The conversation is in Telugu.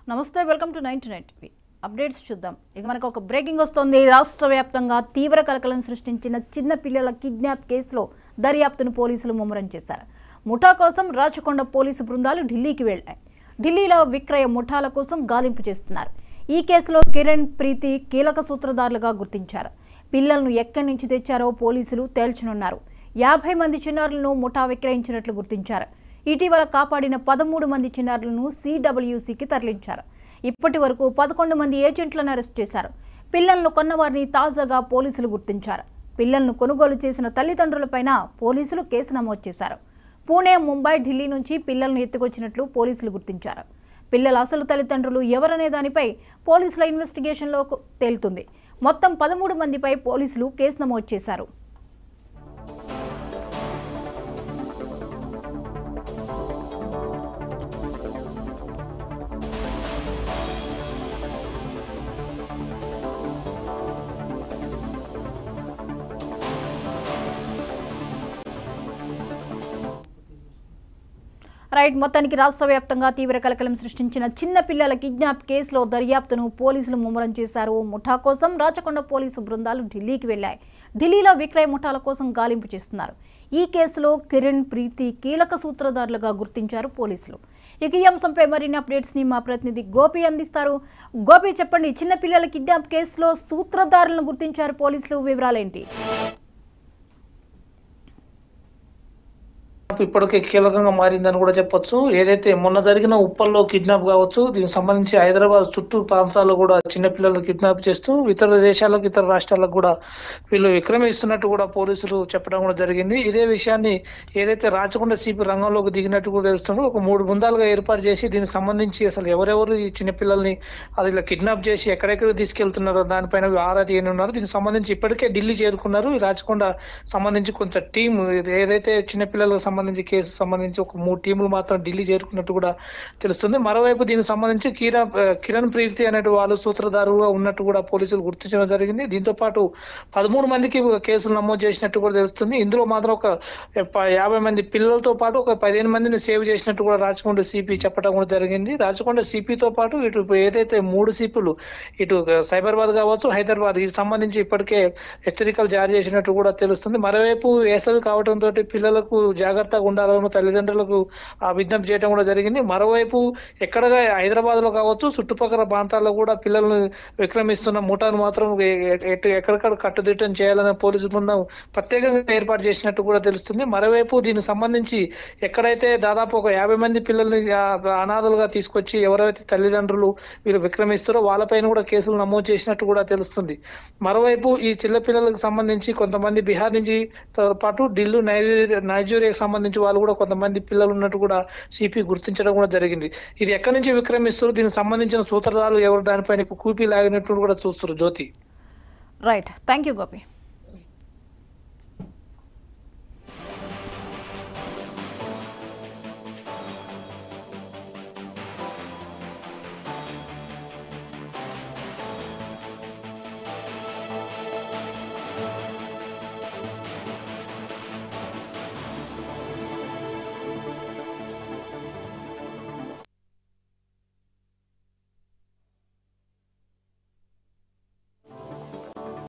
నమస్తే వెల్కమ్ టు 99 టీవీ అప్డేట్స్ చూద్దాం. ఇక మనకు ఒక బ్రేకింగ్ వస్తుంది. రాష్ట్ర వ్యాప్తంగా తీవ్ర కలకలం సృష్టించిన చిన్న పిల్లల కిడ్నాప్ కేసులో దర్యాప్తును పోలీసులు ముమ్మరం చేశారు. ముఠా కోసం రాచకొండ పోలీసు బృందాలు ఢిల్లీకి వెళ్లాయి. ఢిల్లీలో విక్రయ ముఠాల కోసం గాలింపు చేస్తున్నారు. ఈ కేసులో కిరణ్, ప్రీతి కీలక సూత్రధారులుగా గుర్తించారు. పిల్లలను ఎక్కడి నుంచి తెచ్చారో పోలీసులు తేల్చనున్నారు. 50 మంది చిన్నారులను ముఠా విక్రయించినట్లు గుర్తించారు. ఇటీవల కాపాడిన 13 మంది చిన్నారులను CWCకి తరలించారు. ఇప్పటి వరకు 11 మంది ఏజెంట్లను అరెస్ట్ చేశారు. పిల్లలను కొన్నవారిని తాజాగా పోలీసులు గుర్తించారు. పిల్లలను కొనుగోలు చేసిన తల్లిదండ్రులపైన పోలీసులు కేసు నమోదు చేశారు. పూణే, ముంబై, ఢిల్లీ నుంచి పిల్లలను ఎత్తుకొచ్చినట్లు పోలీసులు గుర్తించారు. పిల్లల అసలు తల్లిదండ్రులు ఎవరనే దానిపై పోలీసుల ఇన్వెస్టిగేషన్లో తేలుతుంది. మొత్తం 13 మందిపై పోలీసులు కేసు నమోదు చేశారు. రైట్, మొత్తానికి రాష్ట్ర వ్యాప్తంగా తీవ్ర కలకలం సృష్టించిన చిన్న పిల్లల కిడ్నాప్ కేసులో దర్యాప్తును పోలీసులు ముమ్మరం చేశారు. ముఠా కోసం రాచకొండ పోలీసు బృందాలు ఢిల్లీకి వెళ్లాయి. ఢిల్లీలో విక్రయ ముఠాల కోసం గాలింపు చేస్తున్నారు. ఈ కేసులో కిరణ్, ప్రీతి కీలక సూత్రధారులుగా గుర్తించారు పోలీసులు. ఇక ఈ అంశంపై మరిన్ని అప్డేట్స్ ని మా ప్రతినిధి గోపి అందిస్తారు. గోపి, చెప్పండి, చిన్న పిల్లల కిడ్నాప్ కేసులో సూత్రధారులను గుర్తించారు పోలీసులు, వివరాలేంటి? ఇప్పటికే కీలకంగా మారిందని కూడా చెప్పొచ్చు. ఏదైతే మొన్న జరిగిన ఉప్పల్లో కిడ్నాప్ కావచ్చు, దీనికి సంబంధించి హైదరాబాద్ చుట్టూ ప్రాంతాల్లో కూడా చిన్నపిల్లలను కిడ్నాప్ చేస్తూ ఇతర దేశాలకు, ఇతర రాష్ట్రాలకు కూడా వీళ్ళు విక్రమిస్తున్నట్టు కూడా పోలీసులు చెప్పడం కూడా జరిగింది. ఇదే విషయాన్ని ఏదైతే రాచకొండ సిపి రంగంలోకి దిగినట్టు కూడా తెలుస్తుందో, ఒక 3 బృందాలుగా ఏర్పాటు చేసి దీనికి సంబంధించి అసలు ఎవరెవరు ఈ చిన్నపిల్లల్ని అది ఇలా కిడ్నాప్ చేసి ఎక్కడెక్కడ తీసుకెళ్తున్నారో దానిపైన ఆరా తీయనున్నారు. దీనికి సంబంధించి ఇప్పటికే ఢిల్లీ చేరుకున్నారు. ఈ రాచకొండ సంబంధించి కొంత టీం ఏదైతే చిన్నపిల్లలకు సంబంధించి కేసు సంబంధించి ఒక 3 టీములు మాత్రం ఢిల్లీ చేరుకున్నట్టు కూడా తెలుస్తుంది. మరోవైపు దీనికి సంబంధించి కిరణ్, ప్రీతి అనే వాళ్ళు సూత్రధారులుగా ఉన్నట్టు కూడా పోలీసులు గుర్తించడం జరిగింది. దీంతో పాటు 13 మందికి కేసులు నమోదు చేసినట్టు కూడా తెలుస్తుంది. ఇందులో మాత్రం ఒక 50 మంది పిల్లలతో పాటు ఒక 15 మందిని సేవ్ చేసినట్టు కూడా రాచకొండ సిపి చెప్పడం కూడా జరిగింది. రాచకొండ సిపితో పాటు ఇటు ఏదైతే 3 సిపిలు ఇటు సైబరాబాద్ కావచ్చు, హైదరాబాద్ వీటికి సంబంధించి ఇప్పటికే హెచ్చరికలు జారీ చేసినట్టు కూడా తెలుస్తుంది. మరోవైపు వేసవి కావడంతో పిల్లలకు జాగ్రత్తగా ఉండాలని తల్లిదండ్రులకు విజ్ఞప్తి చేయడం కూడా జరిగింది. మరోవైపు ఎక్కడగా హైదరాబాద్ లో కావచ్చు, చుట్టుపక్కల ప్రాంతాల్లో కూడా పిల్లలను విక్రమిస్తున్న ముఠాను మాత్రం ఎక్కడికక్కడ కట్టుదిట్టం చేయాలని పోలీసు బృందం ప్రత్యేకంగా ఏర్పాటు చేసినట్టు కూడా తెలుస్తుంది. మరోవైపు దీనికి సంబంధించి ఎక్కడైతే దాదాపు ఒక 50 మంది పిల్లల్ని అనాథలుగా తీసుకొచ్చి ఎవరైతే తల్లిదండ్రులు వీళ్ళు విక్రమిస్తారో వాళ్ళపైన కూడా కేసులు నమోదు చేసినట్టు కూడా తెలుస్తుంది. మరోవైపు ఈ చిన్న పిల్లలకు సంబంధించి కొంతమంది బీహార్ నుంచి పాటు ఢిల్లీ, నైజీరియాకి సంబంధించి వాళ్ళు కూడా కొంతమంది పిల్లలు ఉన్నట్టు కూడా సిపి గుర్తించడం కూడా జరిగింది. ఇది ఎక్కడి నుంచి విక్రమిస్తారు, దీనికి సంబంధించిన సూత్రధారులు ఎవరు దానిపైన కూపీ లాగినట్టు కూడా చూస్తారు. Jyothi. Right, thank you Gopi.